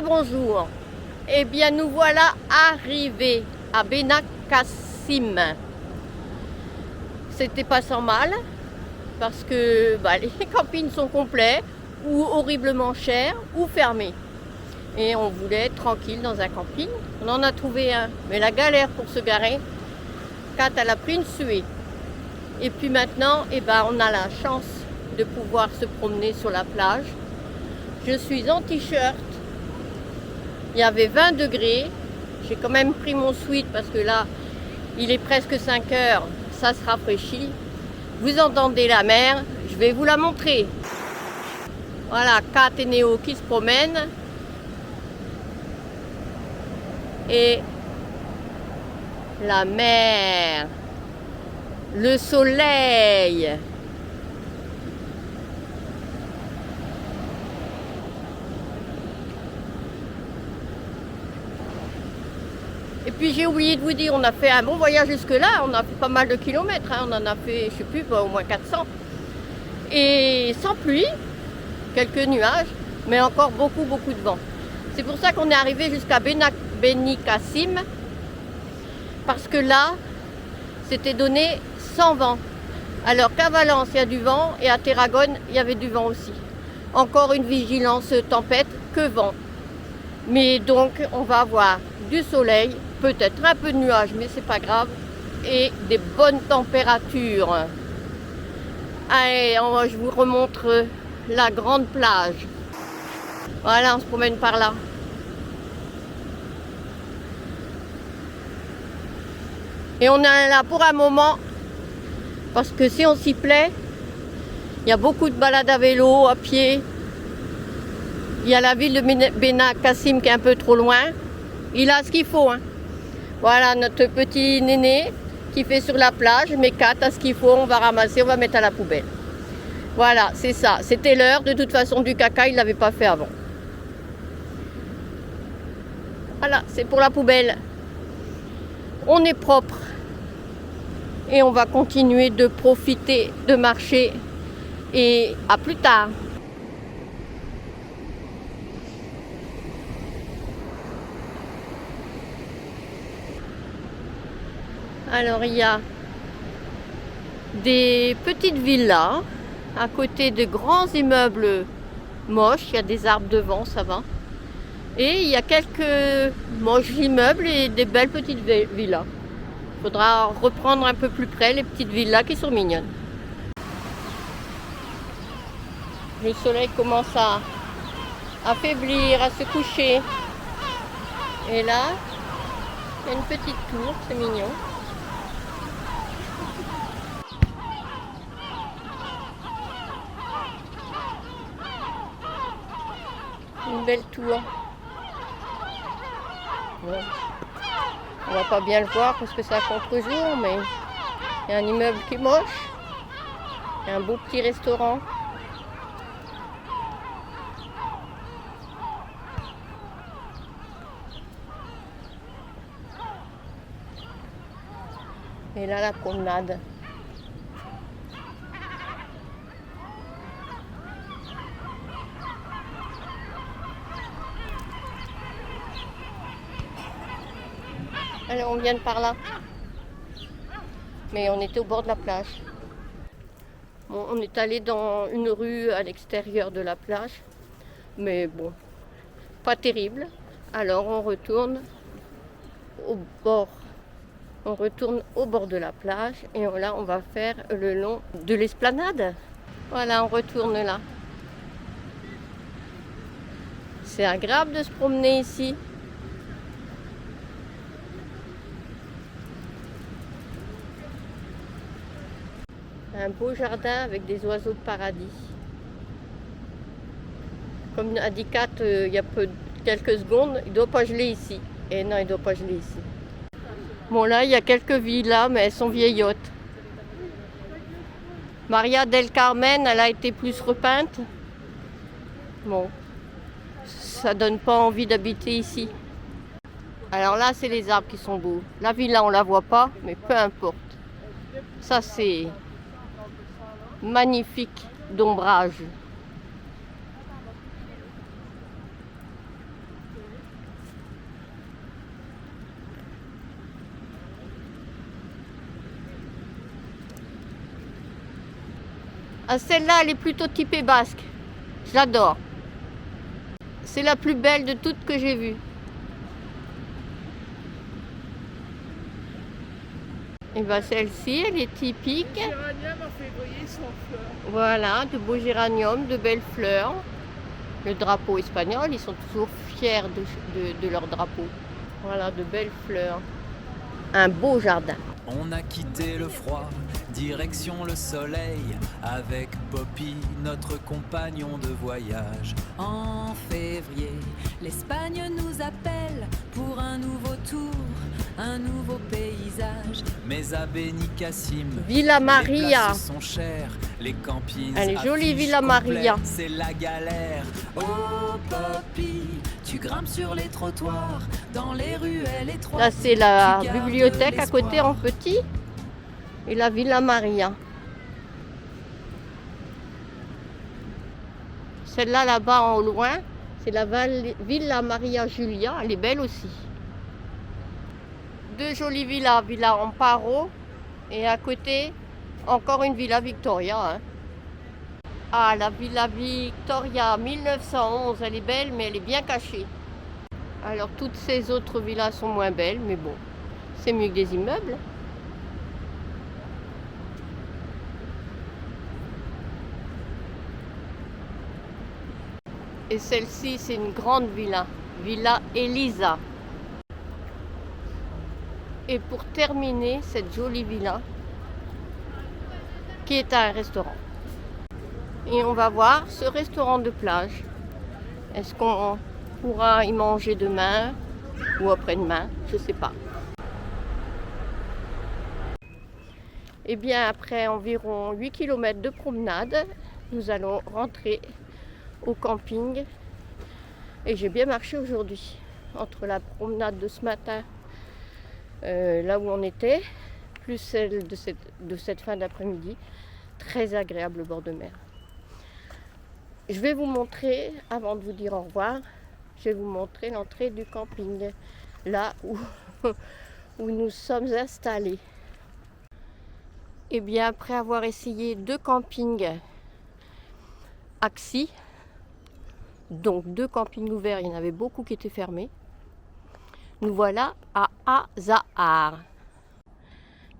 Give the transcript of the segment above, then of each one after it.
Bonjour, eh bien nous voilà arrivés à Benacasim. C'était pas sans mal parce que les campings sont complets ou horriblement chers ou fermés. Et on voulait être tranquille dans un camping. On en a trouvé un, mais la galère pour se garer, Kat elle a pris une suée. Et puis maintenant, on a la chance de pouvoir se promener sur la plage. Je suis en t-shirt. Il y avait 20 degrés. J'ai quand même pris mon sweat parce que là, il est presque 5 heures. Ça se rafraîchit. Vous entendez la mer. Je vais vous la montrer. Voilà, Kat et Néo qui se promènent. Et la mer. Le soleil. Et puis j'ai oublié de vous dire, on a fait un bon voyage jusque-là, on a fait pas mal de kilomètres, on en a fait, je sais plus, au moins 400. Et sans pluie, quelques nuages, mais encore beaucoup de vent. C'est pour ça qu'on est arrivé jusqu'à Benicassim, parce que là, c'était donné sans vent. Alors qu'à Valence, il y a du vent, et à Tarragone, il y avait du vent aussi. Encore une vigilance tempête, que vent. Mais donc, on va avoir du soleil, peut-être un peu de nuages, mais c'est pas grave, et des bonnes températures. Allez, je vous remontre la grande plage. Voilà, on se promène par là. Et on est là pour un moment, parce que si on s'y plaît, il y a beaucoup de balades à vélo, à pied. Il y a la ville de Benacasim qui est un peu trop loin. Il a ce qu'il faut. Voilà notre petit néné qui fait sur la plage. Mais Kat a ce qu'il faut. On va ramasser, on va mettre à la poubelle. Voilà, c'est ça. C'était l'heure. De toute façon, du caca, il ne l'avait pas fait avant. Voilà, c'est pour la poubelle. On est propre. Et on va continuer de profiter, de marcher. Et à plus tard. Alors il y a des petites villas à côté de grands immeubles moches. Il y a des arbres devant, ça va. Et il y a quelques moches immeubles et des belles petites villas. Il faudra reprendre un peu plus près les petites villas qui sont mignonnes. Le soleil commence à affaiblir, à se coucher. Et là, il y a une petite tour, c'est mignon. Une belle tour. Bon. On va pas bien le voir parce que c'est à contre-jour, mais il y a un immeuble qui est moche. Il y a un beau petit restaurant. Et là, la promenade. Alors, on vient de par là. Mais on était au bord de la plage. Bon, on est allé dans une rue à l'extérieur de la plage. Mais bon, pas terrible. Alors, on retourne au bord. On retourne au bord de la plage. Et là, on va faire le long de l'esplanade. Voilà, on retourne là. C'est agréable de se promener ici. Un beau jardin avec des oiseaux de paradis. Comme a dit Kat il y a quelques secondes, il ne doit pas geler ici. Et non, il ne doit pas geler ici. Bon là, il y a quelques villas, mais elles sont vieillottes. Maria del Carmen, elle a été plus repeinte. Bon, ça donne pas envie d'habiter ici. Alors là, c'est les arbres qui sont beaux. La villa, on la voit pas, mais peu importe. Ça, c'est magnifique d'ombrage. Ah, celle-là, elle est plutôt typée basque. Je l'adore. C'est la plus belle de toutes que j'ai vues. Et bien celle-ci, elle est typique. Les géraniums en février sont en fleurs. Voilà, de beaux géraniums, de belles fleurs. Le drapeau espagnol, ils sont toujours fiers de leur drapeau. Voilà, de belles fleurs. Un beau jardin. On a quitté le froid, direction le soleil, avec Poppy, notre compagnon de voyage. En février, l'Espagne nous appelle pour un nouveau tour, un nouveau paysage. Mais à Benicassim, Villa Maria. les places sont chères, les campings Elle est jolie, affichent Villa Maria. complet, c'est la galère. Oh Poppy, tu grimpes sur les trottoirs, dans les ruelles étroites. Là, c'est la Tu gardes bibliothèque à côté en l'espoir. petit. Et la Villa Maria. Celle-là, là-bas, au loin, c'est la Villa Maria Giulia. Elle est belle aussi. Deux jolies villas. Villa Amparo. Et à côté, encore une Villa Victoria. Hein. Ah, la Villa Victoria 1911. Elle est belle, mais elle est bien cachée. Alors, toutes ces autres villas sont moins belles, mais bon, c'est mieux que des immeubles. Et celle-ci, c'est une grande villa, Villa Elisa. Et pour terminer cette jolie villa, qui est un restaurant. Et on va voir ce restaurant de plage. Est-ce qu'on pourra y manger demain ou après-demain? Je ne sais pas. Et bien, après environ 8 km de promenade, nous allons rentrer au camping. Et j'ai bien marché aujourd'hui. Entre la promenade de ce matin, là où on était, plus celle de cette fin d'après-midi. Très agréable bord de mer. Je vais vous montrer, avant de vous dire au revoir, je vais vous montrer l'entrée du camping. Là où, où nous sommes installés. Et bien, après avoir essayé 2 campings Axi, donc 2 campings ouverts, il y en avait beaucoup qui étaient fermés. Nous voilà à Azahar.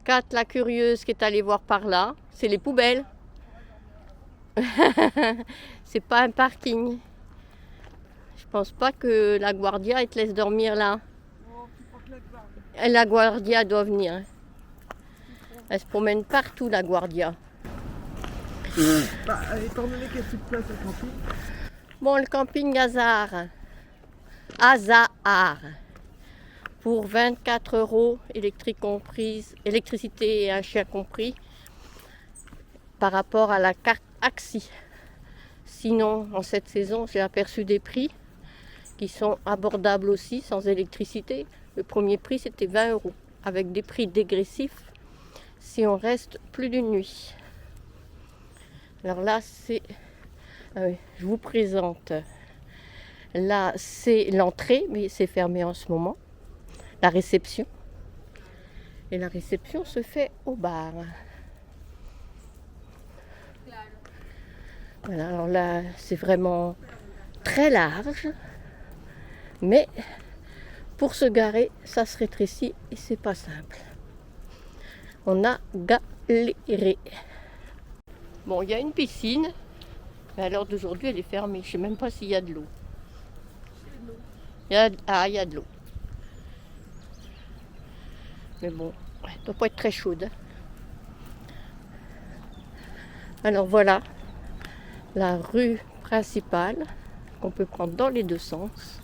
Kat, la curieuse qui est allée voir par là, c'est les poubelles. C'est pas un parking. Je pense pas que la Guardia elle te laisse dormir là. Et la Guardia doit venir. Elle se promène partout, la Guardia. Bah, étant donné qu'il n'y a plus de place au camping, Bon, le camping Azahar. Pour 24 €, électricité et un chien compris, par rapport à la carte Axi. Sinon, en cette saison, j'ai aperçu des prix qui sont abordables aussi, sans électricité. Le premier prix, c'était 20 €, avec des prix dégressifs si on reste plus d'une nuit. Alors là, c'est... Ah oui, je vous présente. Là, c'est l'entrée, mais c'est fermé en ce moment. La réception. Et la réception se fait au bar. Voilà, alors là, c'est vraiment très large. Mais pour se garer, ça se rétrécit et c'est pas simple. On a galéré. Bon, il y a une piscine. Mais à l'heure d'aujourd'hui, elle est fermée. Je ne sais même pas s'il y a de l'eau. Il y a de l'eau. Mais bon, elle ne doit pas être très chaude. Hein. Alors voilà, la rue principale qu'on peut prendre dans les deux sens.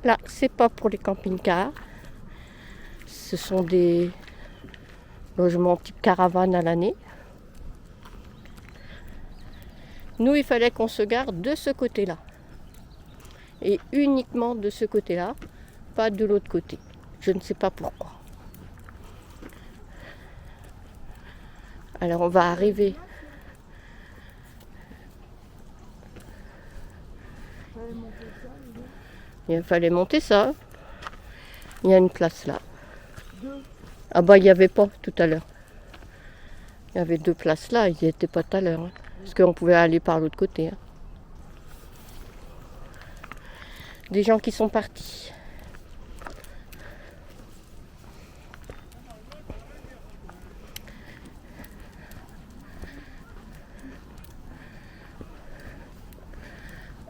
Là, c'est pas pour les camping-cars. Ce sont des logements type caravane à l'année. Nous, il fallait qu'on se garde de ce côté-là. Et uniquement de ce côté-là, pas de l'autre côté. Je ne sais pas pourquoi. Alors on va arriver. Il fallait monter ça. Il y a une place là. Ah bah il n'y avait pas tout à l'heure. Il y avait 2 places là, ils n'y étaient pas tout à l'heure. Hein, parce qu'on pouvait aller par l'autre côté. Hein. Des gens qui sont partis.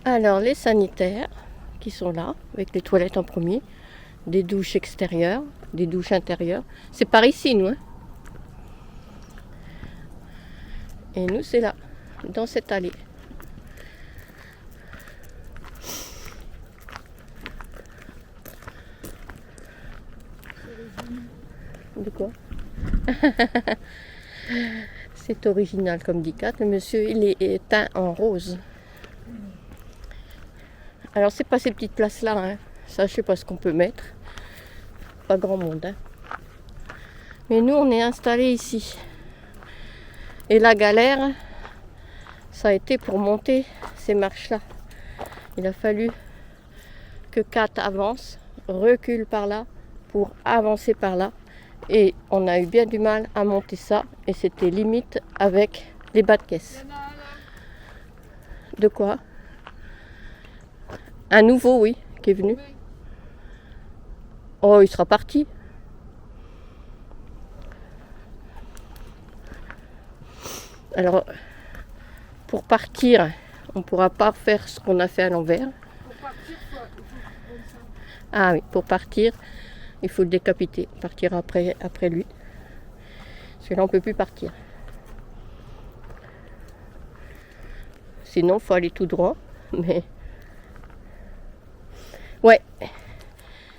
Alors les sanitaires qui sont là, avec les toilettes en premier, des douches extérieures, des douches intérieures. C'est par ici, nous. Hein. Et nous, c'est là, dans cette allée. De quoi? C'est original comme dit Kat. Le monsieur, il est teint en rose. Alors, c'est pas ces petites places-là. Hein. Ça, je sais pas ce qu'on peut mettre. Pas grand monde. Hein. Mais nous, on est installés ici. Et la galère, ça a été pour monter ces marches-là. Il a fallu que Kat avance, recule par là, pour avancer par là. Et on a eu bien du mal à monter ça. Et c'était limite avec les bas de caisse. De quoi? Un nouveau, oui, qui est venu. Oh, il sera parti. Alors, pour partir, on ne pourra pas faire ce qu'on a fait à l'envers. Ah oui, pour partir, il faut le décapiter. Partir après lui. Parce que là, on ne peut plus partir. Sinon, il faut aller tout droit. Mais... ouais.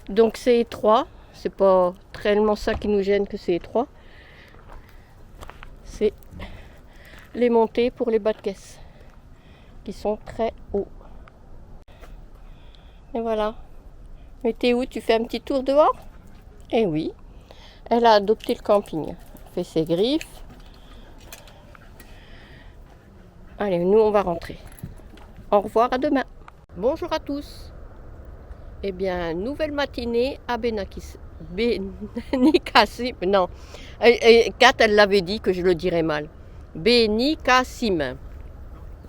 Donc c'est étroit. C'est pas réellement ça qui nous gêne que c'est étroit. C'est les montées pour les bas de caisse. Qui sont très hauts. Et voilà. Mais t'es où? Tu fais un petit tour dehors? Eh oui. Elle a adopté le camping. Fait ses griffes. Allez, nous on va rentrer. Au revoir, à demain. Bonjour à tous. Eh bien, nouvelle matinée à Benicassim. Non, Kat, elle l'avait dit que je le dirais mal. Benicassim.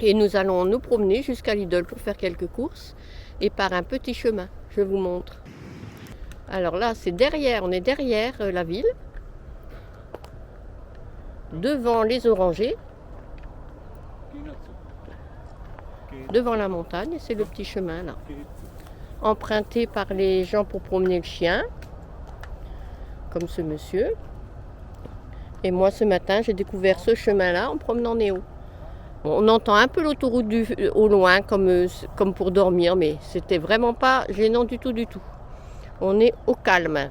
Et nous allons nous promener jusqu'à Lidl pour faire quelques courses. Et par un petit chemin, je vous montre. Alors là, c'est derrière, on est derrière la ville. Devant les orangers. Devant la montagne, c'est le petit chemin là. Emprunté par les gens pour promener le chien, comme ce monsieur. Et moi ce matin j'ai découvert ce chemin-là en promenant Néo. Bon, on entend un peu l'autoroute au loin comme pour dormir, mais c'était vraiment pas gênant du tout. On est au calme.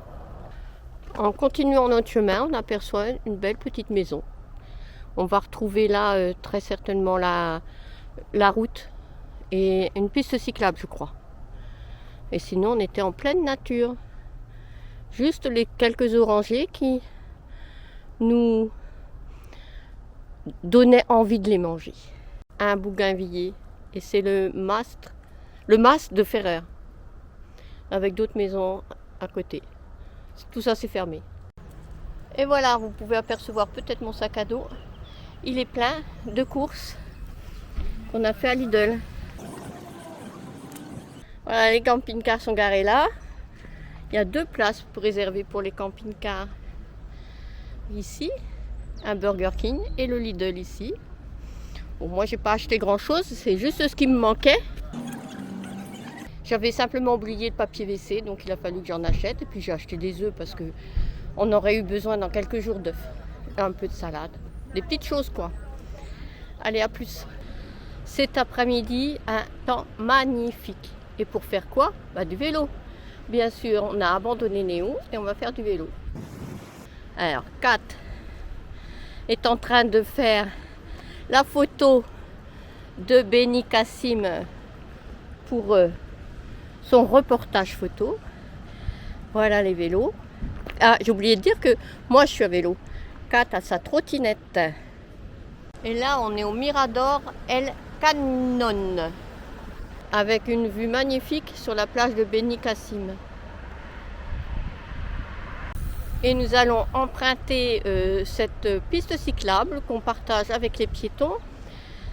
En continuant notre chemin, on aperçoit une belle petite maison. On va retrouver là très certainement la route et une piste cyclable, je crois. Et sinon, on était en pleine nature. Juste les quelques orangers qui nous donnaient envie de les manger. Un bougainvillier. Et c'est le mast de Ferrer. Avec d'autres maisons à côté. Tout ça, c'est fermé. Et voilà, vous pouvez apercevoir peut-être mon sac à dos. Il est plein de courses qu'on a fait à Lidl. Voilà, les camping-cars sont garés là. Il y a 2 places réservées pour les camping-cars. Ici, un Burger King et le Lidl ici. Bon, moi, j'ai pas acheté grand-chose, c'est juste ce qui me manquait. J'avais simplement oublié le papier WC, donc il a fallu que j'en achète. Et puis j'ai acheté des œufs parce qu'on aurait eu besoin dans quelques jours d'œufs. Un peu de salade. Des petites choses, quoi. Allez, à plus. Cet après-midi, un temps magnifique. Et pour faire quoi? Du vélo. Bien sûr, on a abandonné Néo et on va faire du vélo. Alors, Kat est en train de faire la photo de Benicassim pour son reportage photo. Voilà les vélos. Ah, j'ai oublié de dire que moi je suis à vélo. Kat a sa trottinette. Et là, on est au Mirador El Canon, avec une vue magnifique sur la plage de Benicassim. Et nous allons emprunter cette piste cyclable qu'on partage avec les piétons,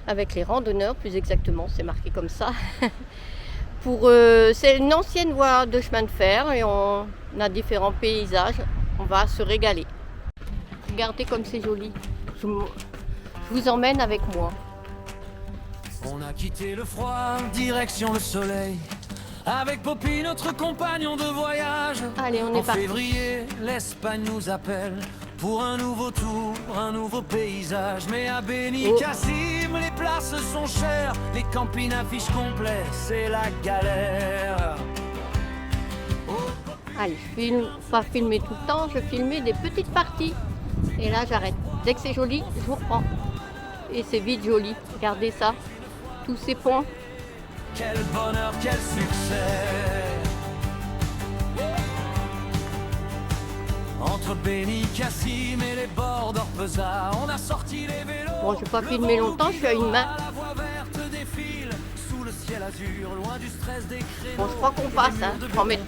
avec les randonneurs plus exactement, c'est marqué comme ça. C'est une ancienne voie de chemin de fer et on a différents paysages, on va se régaler. Regardez comme c'est joli, je vous emmène avec moi. On a quitté le froid, direction le soleil. Avec Poppy, notre compagnon de voyage. Allez, on est parti. En février, l'Espagne nous appelle pour un nouveau tour, un nouveau paysage. Mais à Benicassim, les places sont chères, les campings affichent complet, c'est la galère. Allez, je filme, pas filmer tout le temps, je filmais des petites parties. Et là, j'arrête. Dès que c'est joli, je vous reprends. Et c'est vite joli. Regardez ça. Tous ces ponts. Quel bonheur, quel succès. Entre Benicassim et les bords d'Orpesa, on a sorti les vélos. Bon, je ne vais pas filmer longtemps, je suis à une main. La voie verte défile sous le ciel azur, loin du stress des créneaux. Bon, je crois qu'on passe, hein, 3,30 m.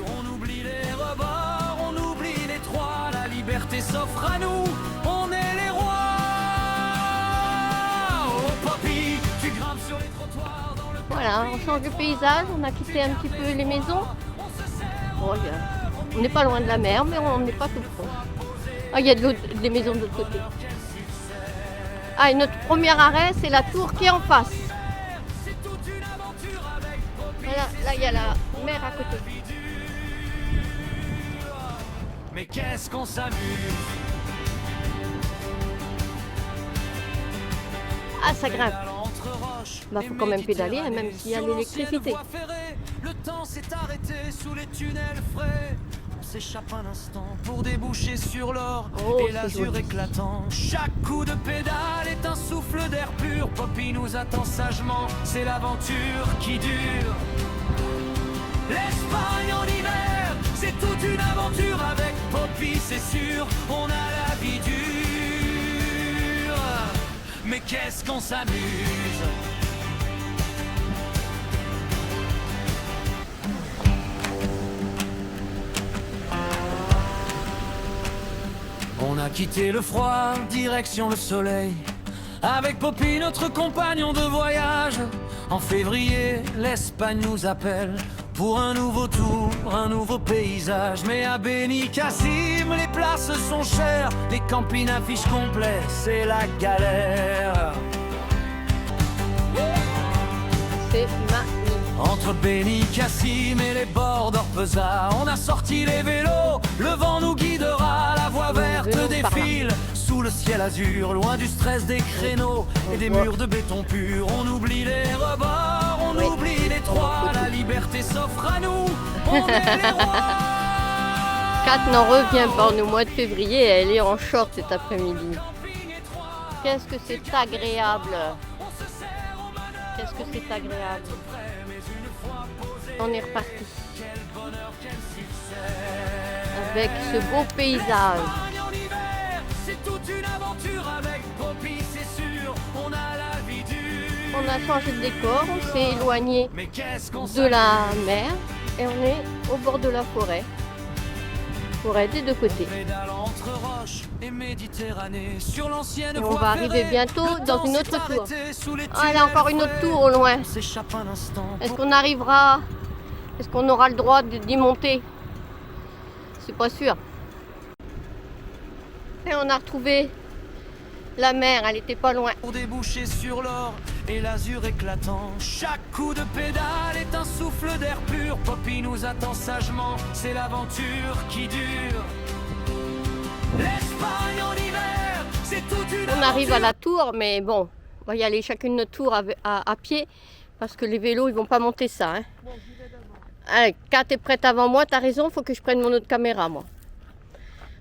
On oublie les rebords, on oublie les trois, la liberté s'offre à nous, on est les rois. Oh Poppy, tu grimpes sur les trottoirs dans le... Voilà, on change de paysage, on a quitté un petit peu les maisons. Bon, on n'est pas loin de la mer, mais on n'est pas tout proche. Ah, il y a des maisons de l'autre côté. Ah, et notre premier arrêt, c'est la tour qui est en face. Voilà, là, il y a la mer à côté. Mais qu'est-ce qu'on s'amuse. Ah, ça grimpe. Bah, faut quand même pédaler, hein, même s'il y a l'électricité. Le temps s'est arrêté sous les tunnels frais. On s'échappe un instant pour déboucher sur l'or et l'azur éclatant. Chaque coup de pédale est un souffle d'air pur. Poppy nous attend sagement, c'est l'aventure qui dure. L'Espagne en hiver, c'est toute une aventure avec Poppy, c'est sûr. On a la vie dure, mais qu'est-ce qu'on s'amuse. On a quitté le froid, direction le soleil. Avec Poppy, notre compagnon de voyage. En février, l'Espagne nous appelle pour un nouveau tour, un nouveau paysage. Mais à Benicassim, les places sont chères, les campings affichent complet, c'est la galère. C'est magnifique. Entre Benicassim et les bords d'Orpesa, on a sorti les vélos, le vent nous guidera, la voie verte défile sous le ciel azur, loin du stress des créneaux et des murs de béton pur. On oublie les rebords, on oublie les trois, la liberté s'offre à nous, on est les rois. Kat n'en revient pas, on est au mois de février, elle est en short cet après-midi. Qu'est-ce que c'est agréable. Qu'est-ce que c'est agréable. On est reparti. Avec ce beau paysage. On a changé de décor, on s'est éloigné de la mer et on est au bord de la forêt. Forêt des deux côtés. Et on va arriver bientôt dans une autre tour. Ah, il y a encore une autre tour au loin. Est-ce qu'on arrivera? Est-ce qu'on aura le droit d'y monter? C'est pas sûr. Et on a retrouvé la mer, elle était pas loin. Pour déboucher sur l'or et l'azur éclatant, chaque coup de pédale est un souffle d'air pur. Poppy nous attend sagement, c'est l'aventure qui dure. L'Espagne en hiver, c'est toute une On arrive à la tour, mais bon, on va y aller chacune notre tour à pied, parce que les vélos, ils vont pas monter ça. Hein. Allez, Kat est prête avant moi, t'as raison, faut que je prenne mon autre caméra, moi.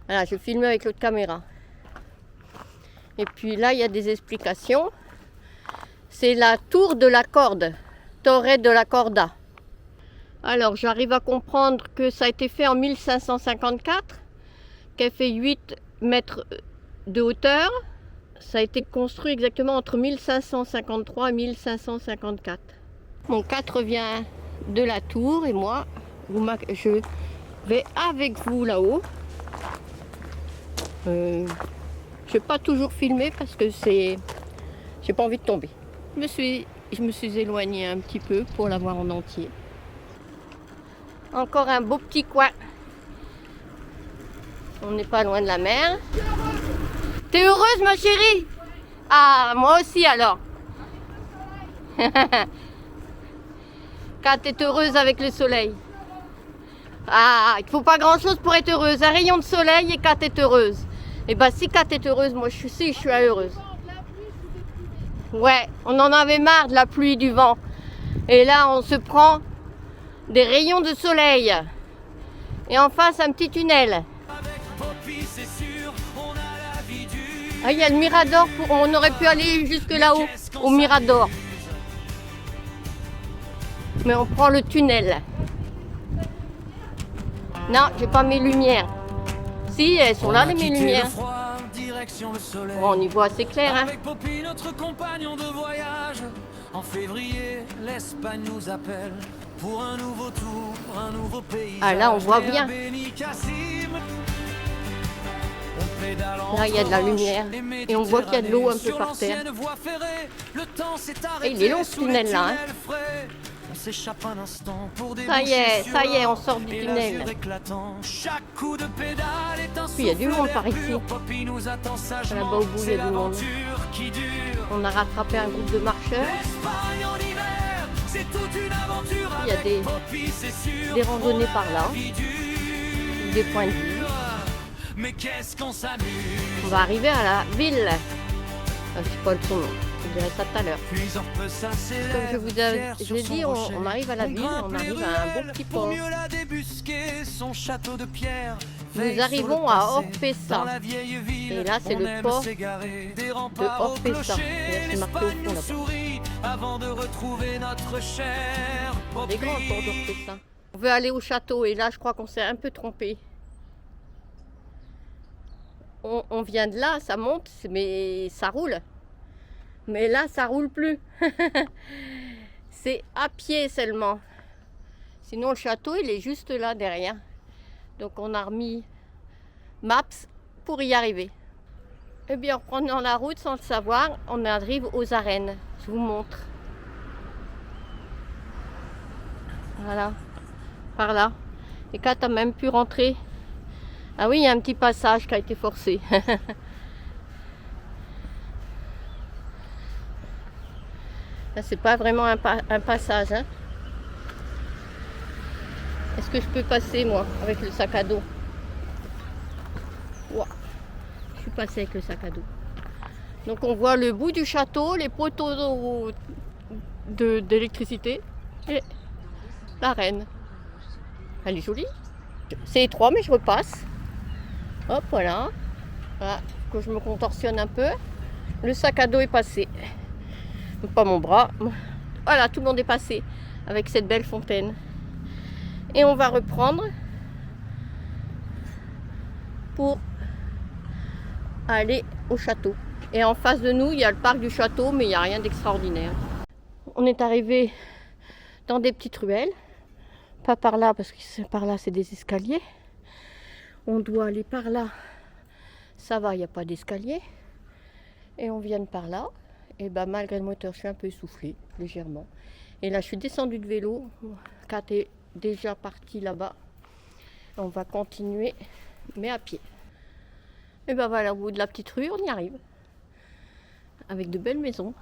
Voilà, je filme avec l'autre caméra. Et puis là, il y a des explications. C'est la tour de la corde, Torre de la Corda. Alors, j'arrive à comprendre que ça a été fait en 1554, qu'elle fait 8 mètres de hauteur. Ça a été construit exactement entre 1553 et 1554. Mon 4 revient de la tour et moi, je vais avec vous là-haut. Je n'ai pas toujours filmé parce que j'ai pas envie de tomber. Je me suis éloignée un petit peu pour la voir en entier. Encore un beau petit coin. On n'est pas loin de la mer. T'es heureuse, ma chérie? Ah, moi aussi alors. Quand t'es heureuse avec le soleil. Ah, il ne faut pas grand-chose pour être heureuse. Un rayon de soleil et quand t'es heureuse. Et bah si quand t'es heureuse, moi je suis heureuse. Ouais, on en avait marre de la pluie, du vent. Et là, on se prend des rayons de soleil. Et en face, un petit tunnel. Ah, il y a le Mirador. On aurait pu aller jusque là-haut, au Mirador. Mais on prend le tunnel. Non, j'ai pas mes lumières. Si, elles sont là, mes lumières. Bon, on y voit assez clair, hein. Avec Poppy, notre compagnon de voyage. En février, l'Espagne nous appelle pour un nouveau tour, un nouveau pays. Ah là, on voit bien. Là, il y a de la lumière. Et on voit qu'il y a de l'eau un peu par terre. Et il est long ce tunnel là, hein. On s'échappe un instant pour ça y est, on sort du tunnel. Chaque coup de pédale est un puis il y a du monde par ici. Là-bas au bout, il y a du monde. On a rattrapé un groupe de marcheurs. Il y a des randonnées par là. Des points de vue. Mais qu'est-ce qu'on s'amuse. On va arriver à la ville. Je sais pas le son. Je dirai ça tout à l'heure. Comme je l'ai dit, on arrive à la ville, on arrive à un beau petit port. Nous arrivons à Orpesa. Et là, c'est le port de Orpesa. C'est marqué au fond là-bas. Des grands ports d'Orpesa. On veut aller au château et là, je crois qu'on s'est un peu trompé. On vient de là, ça monte, mais ça roule. Mais là, ça roule plus. C'est à pied seulement. Sinon, le château, il est juste là derrière. Donc, on a remis Maps pour y arriver. Eh bien, en prenant la route sans le savoir, on arrive aux arènes. Je vous montre. Voilà. Par là. Et quand tu as même pu rentrer. Ah oui, il y a un petit passage qui a été forcé. Là, c'est pas vraiment un passage. Hein. Est-ce que je peux passer, moi, avec le sac à dos? Wow. Je suis passée avec le sac à dos. Donc, on voit le bout du château, les poteaux d'électricité et l'arène. Elle est jolie. C'est étroit, mais je repasse. Hop, voilà. Voilà, que je me contorsionne un peu. Le sac à dos est passé. Pas mon bras. Voilà, tout le monde est passé avec cette belle fontaine. Et on va reprendre pour aller au château. Et en face de nous, il y a le parc du château, mais il n'y a rien d'extraordinaire. On est arrivé dans des petites ruelles. Pas par là, parce que par là, c'est des escaliers. On doit aller par là. Ça va, il n'y a pas d'escalier. Et on vient par là. Et ben, malgré le moteur, je suis un peu essoufflée, légèrement. Et là, je suis descendue de vélo. Kat est déjà parti là-bas. On va continuer, mais à pied. Et ben voilà, au bout de la petite rue, on y arrive. Avec de belles maisons.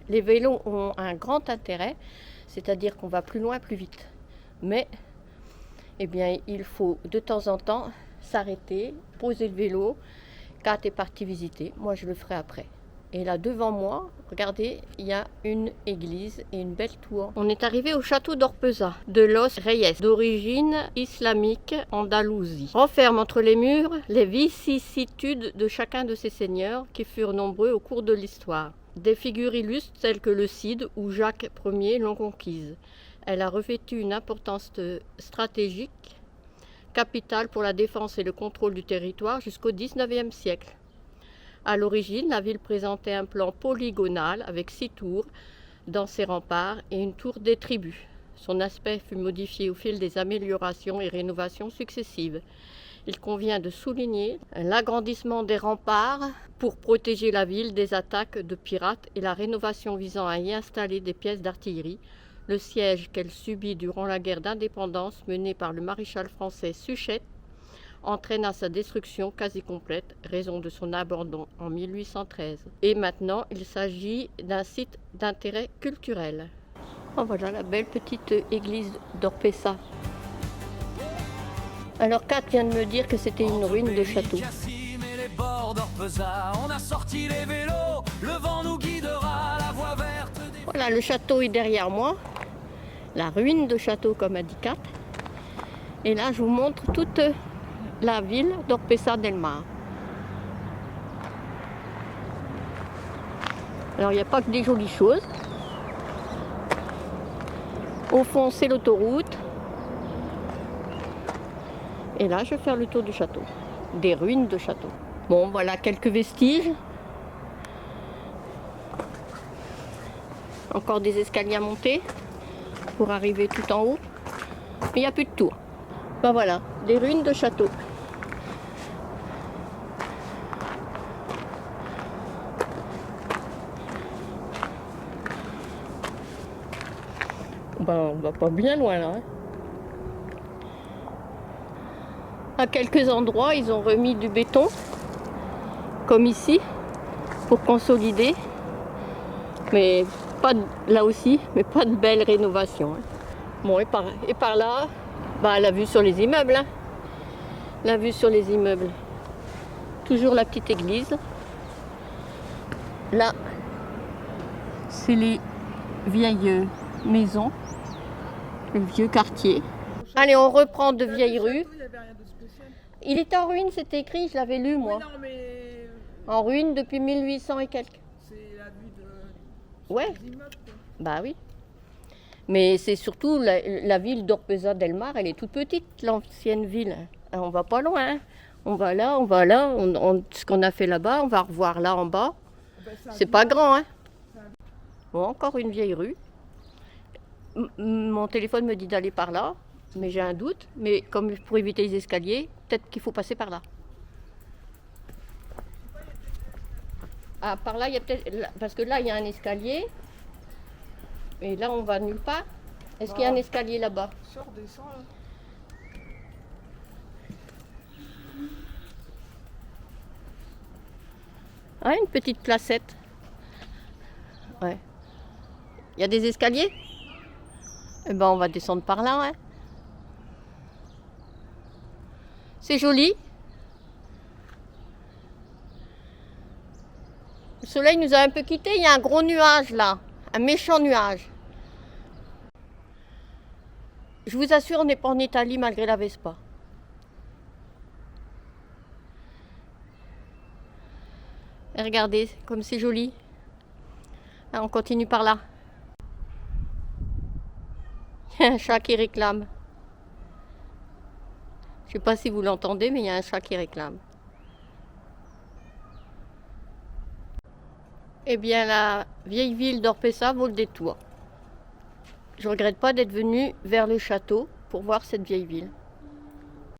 Les vélos ont un grand intérêt, c'est-à-dire qu'on va plus loin, plus vite. Mais, eh bien, il faut de temps en temps s'arrêter, poser le vélo. Kat est partie visiter. Moi, je le ferai après. Et là, devant moi, regardez, il y a une église et une belle tour. On est arrivé au château d'Orpesa, de Los Reyes, d'origine islamique Andalousie. Renferme entre les murs les vicissitudes de chacun de ces seigneurs qui furent nombreux au cours de l'histoire. Des figures illustres telles que le Cid ou Jacques Ier l'ont conquise. Elle a revêtu une importance stratégique, capitale pour la défense et le contrôle du territoire jusqu'au XIXe siècle. À l'origine, la ville présentait un plan polygonal avec 6 tours dans ses remparts et une tour des tribus. Son aspect fut modifié au fil des améliorations et rénovations successives. il convient de souligner l'agrandissement des remparts pour protéger la ville des attaques de pirates et la rénovation visant à y installer des pièces d'artillerie. Le siège qu'elle subit durant la guerre d'indépendance menée par le maréchal français Suchet entraîna sa destruction quasi complète, raison de son abandon en 1813. Et maintenant, il s'agit d'un site d'intérêt culturel. Oh, voilà la belle petite église d'Orpesa. Alors Kat vient de me dire que c'était une ruine de château. On a sorti les vélos, le vent nous guidera, la voie verte. Voilà, le château est derrière moi. La ruine de château, comme a dit Kat. Et là, je vous montre toute la ville d'Orpesa del Mar. Alors, il n'y a pas que des jolies choses. Au fond, c'est l'autoroute. Et là, je vais faire le tour du château. Des ruines de château. Bon, voilà quelques vestiges. Encore des escaliers à monter pour arriver tout en haut. Mais il n'y a plus de tour. Ben voilà, des ruines de château. Ben, on va pas bien loin là. À quelques endroits, ils ont remis du béton, comme ici, pour consolider. Mais pas de, là aussi, mais pas de belle rénovation. Bon, et par là, bah, la vue sur les immeubles. Hein. La vue sur les immeubles. Toujours la petite église. Là, c'est les vieilles maisons, le vieux quartier. Allez, on reprend de vieilles rues. Il était en ruine, c'était écrit, je l'avais lu moi. Oui, non, mais... En ruine depuis 1800 et quelques. C'est la vue de... Ouais. des immeubles, quoi. Bah oui. Mais c'est surtout la ville d'Orpesa del Mar, elle est toute petite, l'ancienne ville. On va pas loin. Hein. On va là. Ce qu'on a fait là-bas, on va revoir là en bas. Ben, C'est pas grand, hein. Bon, encore une vieille rue. Mon téléphone me dit d'aller par là, mais j'ai un doute. Mais comme pour éviter les escaliers, peut-être qu'il faut passer par là. Ah, par là, il y a peut-être... Parce que là, il y a un escalier. Et là, on va nulle part. Est-ce qu'il y a un escalier là-bas? Sors, descends, là. Ah, une petite placette. Ouais. Il y a des escaliers? Eh ben, on va descendre par là, hein. C'est joli. Le soleil nous a un peu quittés. Il y a un gros nuage là. Un méchant nuage. Je vous assure, on n'est pas en Italie malgré la Vespa. Et regardez, comme c'est joli. Ah, on continue par là. Il y a un chat qui réclame. Je ne sais pas si vous l'entendez, mais il y a un chat qui réclame. Eh bien, la vieille ville d'Orpesa vaut le détour. Je ne regrette pas d'être venue vers le château pour voir cette vieille ville.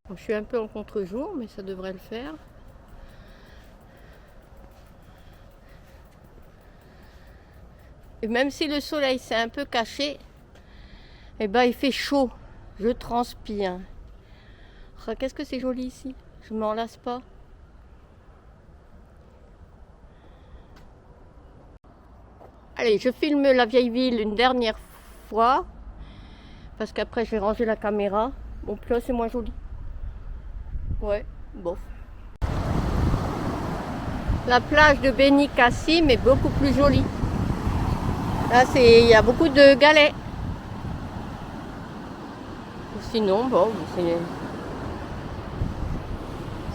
Bon, je suis un peu en contre-jour, mais ça devrait le faire. Et même si le soleil s'est un peu caché, eh ben, il fait chaud. Je transpire. Oh, qu'est-ce que c'est joli ici. Je ne m'en lasse pas. Allez, je filme la vieille ville une dernière fois. Parce qu'après, je vais ranger la caméra. Bon, puis là, c'est moins joli. Ouais, bof. La plage de Benicassim est beaucoup plus jolie. Là, il y a beaucoup de galets. Sinon, bon,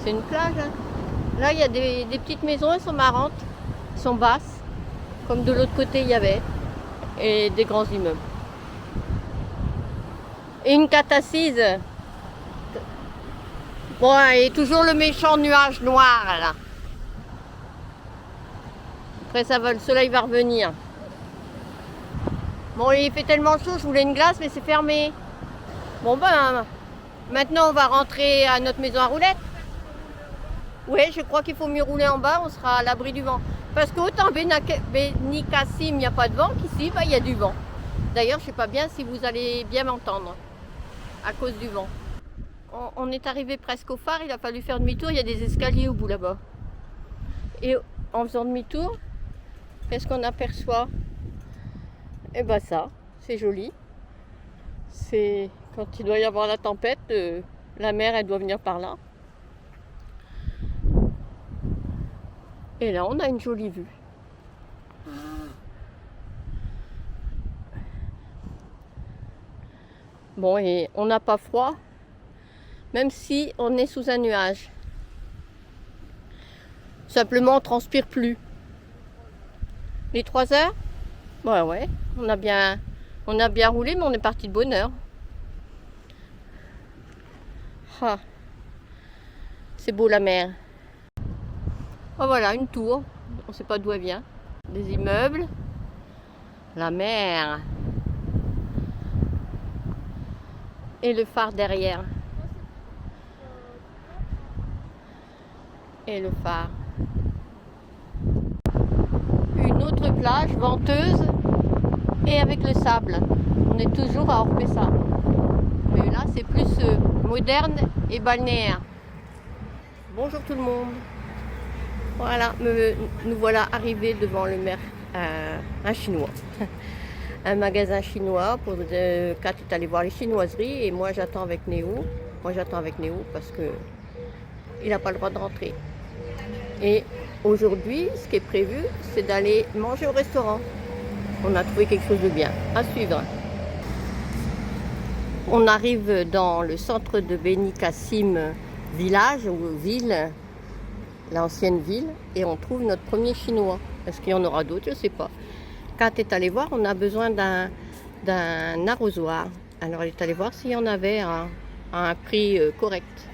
c'est une plage. Hein. Là, il y a des petites maisons, elles sont marrantes. Elles sont basses. Comme de l'autre côté, il y avait. Et des grands immeubles. Et une catassise. Bon, et toujours le méchant nuage noir, là. Après, ça va, le soleil va revenir. Bon, il fait tellement chaud, je voulais une glace, mais c'est fermé. Bon, ben, Maintenant, on va rentrer à notre maison à roulettes. Oui, je crois qu'il faut mieux rouler en bas, on sera à l'abri du vent. Parce qu'autant Benicassim, il n'y a pas de vent, qu'ici, il y a du vent. D'ailleurs, je ne sais pas bien si vous allez bien m'entendre, à cause du vent. On est arrivé presque au phare, il a fallu faire demi-tour, il y a des escaliers au bout là-bas. Et en faisant demi-tour, qu'est-ce qu'on aperçoit? Eh bien ça, c'est joli. C'est quand il doit y avoir la tempête, la mer, elle doit venir par là. Et là, on a une jolie vue. Bon, et on n'a pas froid, même si on est sous un nuage. Simplement, on ne transpire plus. Les 3 heures? Ouais, on a bien roulé, mais on est parti de bonne heure. Ah, c'est beau la mer. Oh, voilà, une tour. On ne sait pas d'où elle vient. Des immeubles. La mer. Et le phare derrière. Et le phare. Une autre plage venteuse et avec le sable. On est toujours à Orpesa. Mais là, c'est plus moderne et balnéaire. Bonjour tout le monde. Voilà, nous voilà arrivés devant le un chinois. Un magasin chinois pour Kat est allé voir les chinoiseries et moi j'attends avec Néo. Parce que il n'a pas le droit de rentrer. Et aujourd'hui, ce qui est prévu, c'est d'aller manger au restaurant. On a trouvé quelque chose de bien à suivre. On arrive dans le centre de Benicassim village ou ville, l'ancienne ville, et on trouve notre premier chinois. Est-ce qu'il y en aura d'autres? Je ne sais pas. Kat est allée voir, on a besoin d'un arrosoir. Alors elle est allée voir s'il y en avait à un prix correct.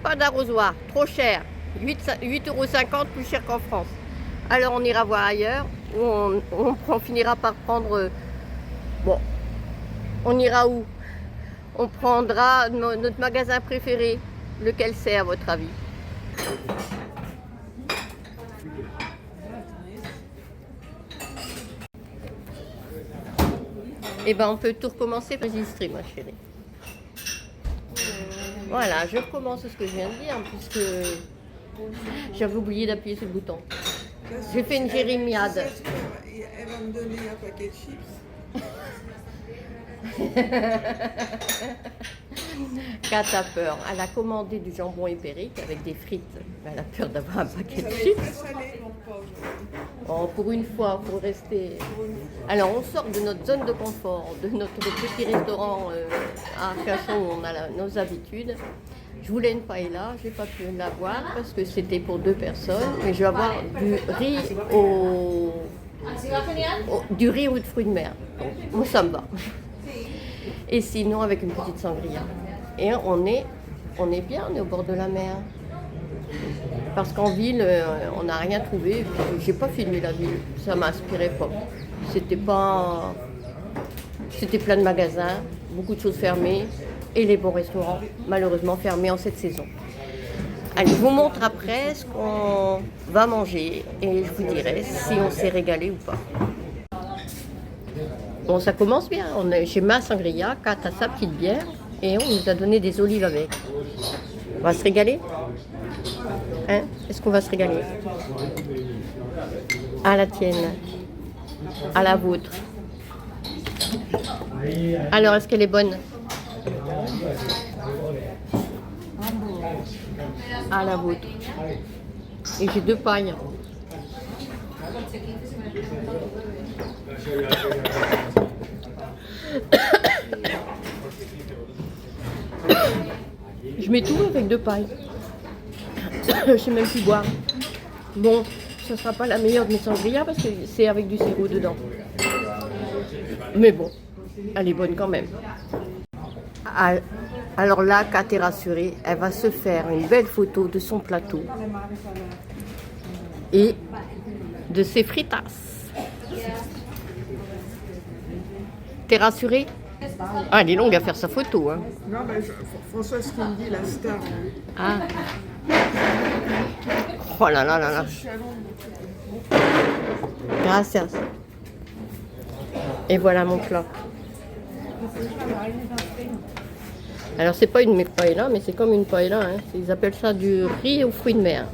Pas d'arrosoir, trop cher. 8,50 € plus cher qu'en France. Alors on ira voir ailleurs, où on finira par prendre... bon, on ira où? On prendra notre magasin préféré. Lequel c'est à votre avis? Eh bien, on peut tout recommencer, enregistrer, ma chérie. Voilà, je recommence ce que je viens de dire, puisque j'avais oublié d'appuyer sur le bouton. J'ai fait une jérémiade. Elle va me donner un paquet de chips. Kat a peur. Elle a commandé du jambon ibérique avec des frites. Elle a peur d'avoir un paquet de chips. Oh, pour une fois, pour rester. Alors, on sort de notre zone de confort, de notre petit restaurant à Arcachon où on a nos habitudes. Je voulais une paella, j'ai pas pu l'avoir parce que c'était pour 2 personnes. Mais je vais avoir du riz du riz ou de fruits de mer. Donc, moi, ça me va. Et sinon, avec une petite sangria. Et on est bien, on est au bord de la mer. Parce qu'en ville, on n'a rien trouvé. J'ai pas filmé la ville, ça m'inspirait pas. C'était plein de magasins, beaucoup de choses fermées. Et les bons restaurants, malheureusement, fermés en cette saison. Allez, je vous montre après ce qu'on va manger. Et je vous dirai si on s'est régalé ou pas. Bon, ça commence bien. J'ai ma sangria, Kat a sa petite bière et on nous a donné des olives avec. On va se régaler? Hein? Est-ce qu'on va se régaler? À la tienne, à la vôtre. Alors, est-ce qu'elle est bonne? À la vôtre. Et j'ai 2 pailles. Je mets tout avec 2 pailles. Je sais même plus boire. Bon, ce ne sera pas la meilleure de mes sangria parce que c'est avec du sirop dedans. Mais bon, elle est bonne quand même. Alors là, Kat est rassurée, elle va se faire une belle photo de son plateau et de ses fritas. T'es rassurée? Ah, elle est longue à faire sa photo. Hein. Non, mais François, ce qu'il me dit, la star. Ah. Oh là là là là. Je suis à Londres. Gracias. Et voilà mon plat. Alors c'est pas une paella, mais c'est comme une paella. Hein. Ils appellent ça du riz aux fruits de mer.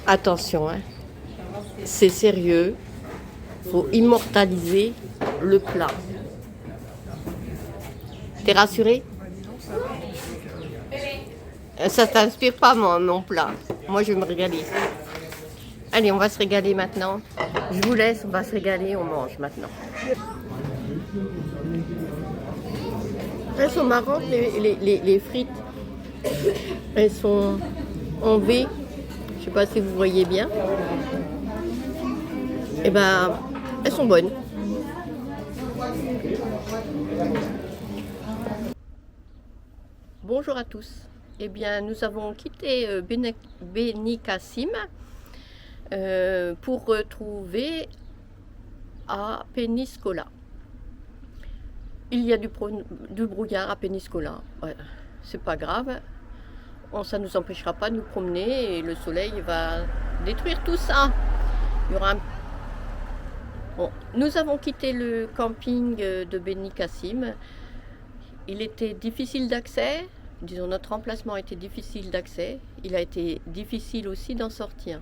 Attention, hein. C'est sérieux. Faut immortaliser le plat. T'es rassuré? Ça t'inspire pas mon plat. Moi je vais me régaler. Allez, on va se régaler maintenant. Je vous laisse, on va se régaler, on mange maintenant. Elles sont marrantes les frites. Elles sont en V. Je sais pas si vous voyez bien. Et ben, elles sont bonnes. Bonjour à tous. Eh bien, nous avons quitté Benicassim pour retrouver à Peñíscola. Il y a du brouillard à Peñíscola. Ouais, c'est pas grave. Ça ne nous empêchera pas de nous promener et le soleil va détruire tout ça. Il y aura Bon, nous avons quitté le camping de Benicassim. Il était difficile d'accès. Disons, notre emplacement était difficile d'accès. Il a été difficile aussi d'en sortir.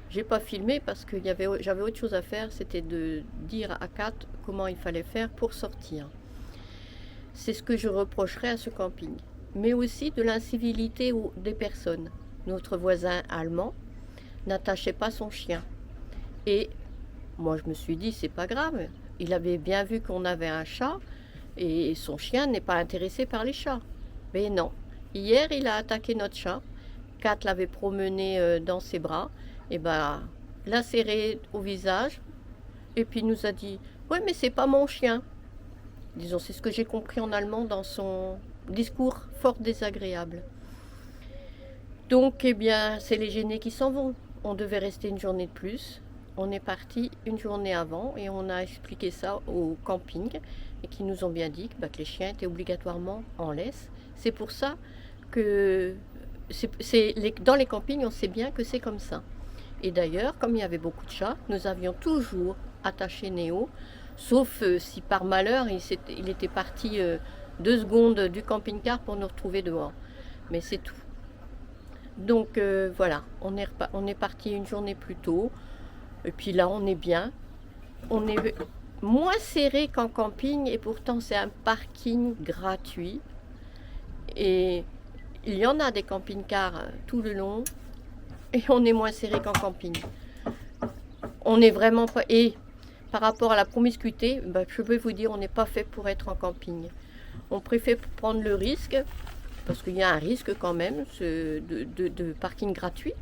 J'ai pas filmé parce que j'avais autre chose à faire, c'était de dire à Kat comment il fallait faire pour sortir. C'est ce que je reprocherais à ce camping. Mais aussi de l'incivilité des personnes. Notre voisin allemand n'attachait pas son chien. Et moi je me suis dit, c'est pas grave. Il avait bien vu qu'on avait un chat et son chien n'est pas intéressé par les chats. Mais non. Hier, il a attaqué notre chat. Kat l'avait promené dans ses bras. Et ben, l'a serré au visage. Et puis nous a dit, ouais, mais c'est pas mon chien. Disons, c'est ce que j'ai compris en allemand dans son discours fort désagréable. Donc, eh bien, c'est les gênés qui s'en vont. On devait rester une journée de plus. On est parti une journée avant et on a expliqué ça au camping et qui nous ont bien dit que les chiens étaient obligatoirement en laisse. C'est pour ça que dans les campings, on sait bien que c'est comme ça. Et d'ailleurs, comme il y avait beaucoup de chats, nous avions toujours attaché Néo, sauf si par malheur, il était parti 2 secondes du camping-car pour nous retrouver dehors. Mais c'est tout. Donc voilà, on est parti une journée plus tôt. Et puis là, on est bien. On est moins serré qu'en camping et pourtant c'est un parking gratuit. Et il y en a des camping-cars tout le long et on est moins serré qu'en camping. On n'est vraiment pas... Et par rapport à la promiscuité, je peux vous dire, on n'est pas fait pour être en camping. On préfère prendre le risque, parce qu'il y a un risque quand même de parking gratuit,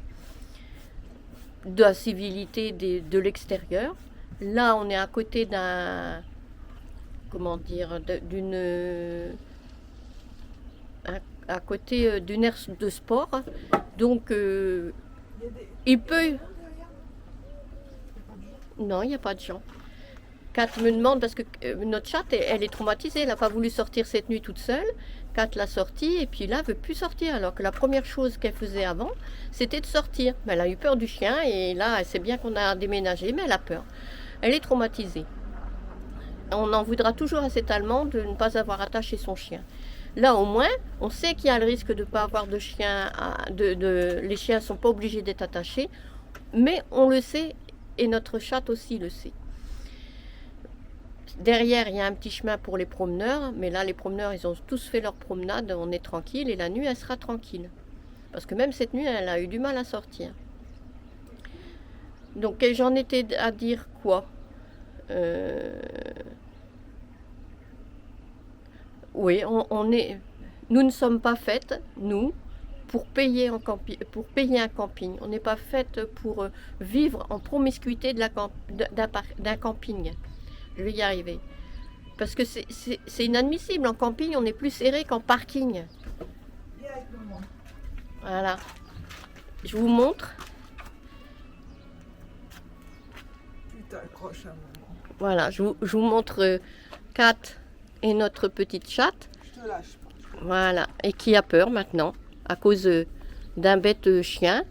de la civilité de l'extérieur. Là, on est à côté d'un... Comment dire, à côté d'une aire de sport. Donc, il peut... Non, il n'y a pas de gens. Kat me demande, parce que notre chatte, elle est traumatisée. Elle n'a pas voulu sortir cette nuit toute seule. Kat l'a sortie et puis là, elle ne veut plus sortir. Alors que la première chose qu'elle faisait avant, c'était de sortir. Mais elle a eu peur du chien et là, elle sait bien qu'on a déménagé, mais elle a peur. Elle est traumatisée. On en voudra toujours à cet Allemand de ne pas avoir attaché son chien. Là, au moins, on sait qu'il y a le risque de ne pas avoir de chien. Les chiens ne sont pas obligés d'être attachés, mais on le sait et notre chatte aussi le sait. Derrière, il y a un petit chemin pour les promeneurs, mais là, les promeneurs, ils ont tous fait leur promenade, on est tranquille, et la nuit, elle sera tranquille. Parce que même cette nuit, elle a eu du mal à sortir. Donc, j'en étais à dire quoi ? Oui, nous ne sommes pas faites, nous, pour payer un camping. On n'est pas faites pour vivre en promiscuité d'un camping. Je vais y arriver. Parce que c'est inadmissible. En camping, on est plus serré qu'en parking. Voilà. Je vous montre. Tu t'accroches un moment. Voilà, je vous montre Kat et notre petite chatte. Je te lâche pas. Voilà, et qui a peur maintenant à cause d'un bête chien.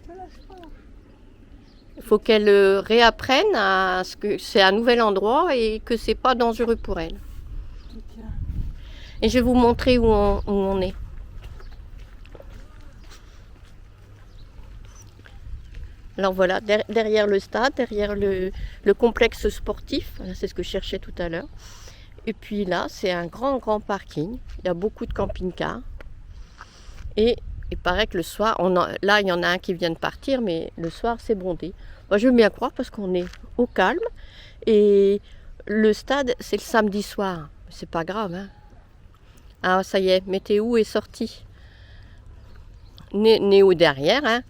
Je te lâche pas. Il faut qu'elle réapprenne à ce que c'est un nouvel endroit et que c'est pas dangereux pour elle. Tiens. Et je vais vous montrer où on est. Alors voilà, derrière le stade, derrière le complexe sportif, voilà, c'est ce que je cherchais tout à l'heure. Et puis là, c'est un grand parking. Il y a beaucoup de camping-cars. Et il paraît que le soir, là, il y en a un qui vient de partir, mais le soir, c'est bondé. Moi, je veux bien croire parce qu'on est au calme. Et le stade, c'est le samedi soir. C'est pas grave, hein. Ah, ça y est, météo est sorti. Néo derrière, hein.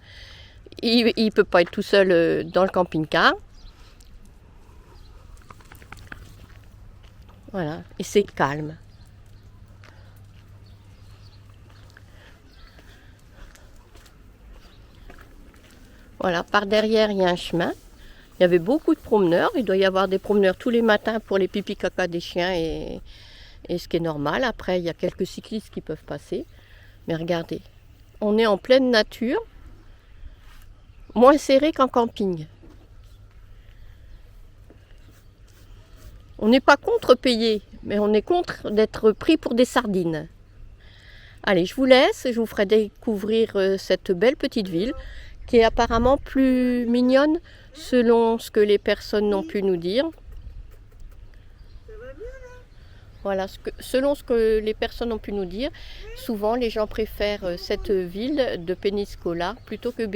Il ne peut pas être tout seul dans le camping-car. Voilà, et c'est calme. Voilà, par derrière, il y a un chemin. Il y avait beaucoup de promeneurs. Il doit y avoir des promeneurs tous les matins pour les pipi caca des chiens et ce qui est normal. Après, il y a quelques cyclistes qui peuvent passer. Mais regardez, on est en pleine nature. Moins serré qu'en camping. On n'est pas contre payer, mais on est contre d'être pris pour des sardines. Allez, je vous laisse, je vous ferai découvrir cette belle petite ville qui est apparemment plus mignonne selon ce que les personnes ont pu nous dire. Voilà, selon ce que les personnes ont pu nous dire, souvent les gens préfèrent cette ville de Péninscola plutôt que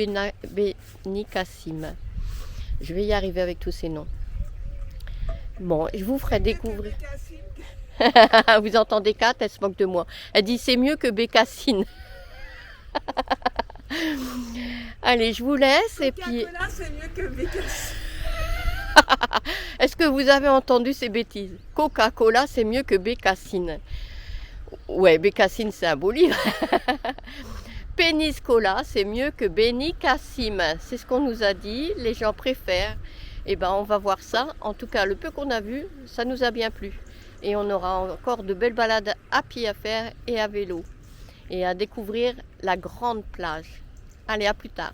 Benicassim. Je vais y arriver avec tous ces noms. Bon, je vous ferai découvrir. Vous entendez Kat, elle se moque de moi. Elle dit c'est mieux que Bécassine. Allez, je vous laisse et puis. Coca-Cola, c'est mieux que Bécassine. Est-ce que vous avez entendu ces bêtises? Coca-Cola, c'est mieux que Bécassine. Ouais, Bécassine, c'est un beau livre. Péninscola, c'est mieux que Benicassim. C'est ce qu'on nous a dit. Les gens préfèrent. Eh ben, on va voir ça. En tout cas, le peu qu'on a vu, ça nous a bien plu. Et on aura encore de belles balades à pied à faire et à vélo. Et à découvrir la grande plage. Allez, à plus tard.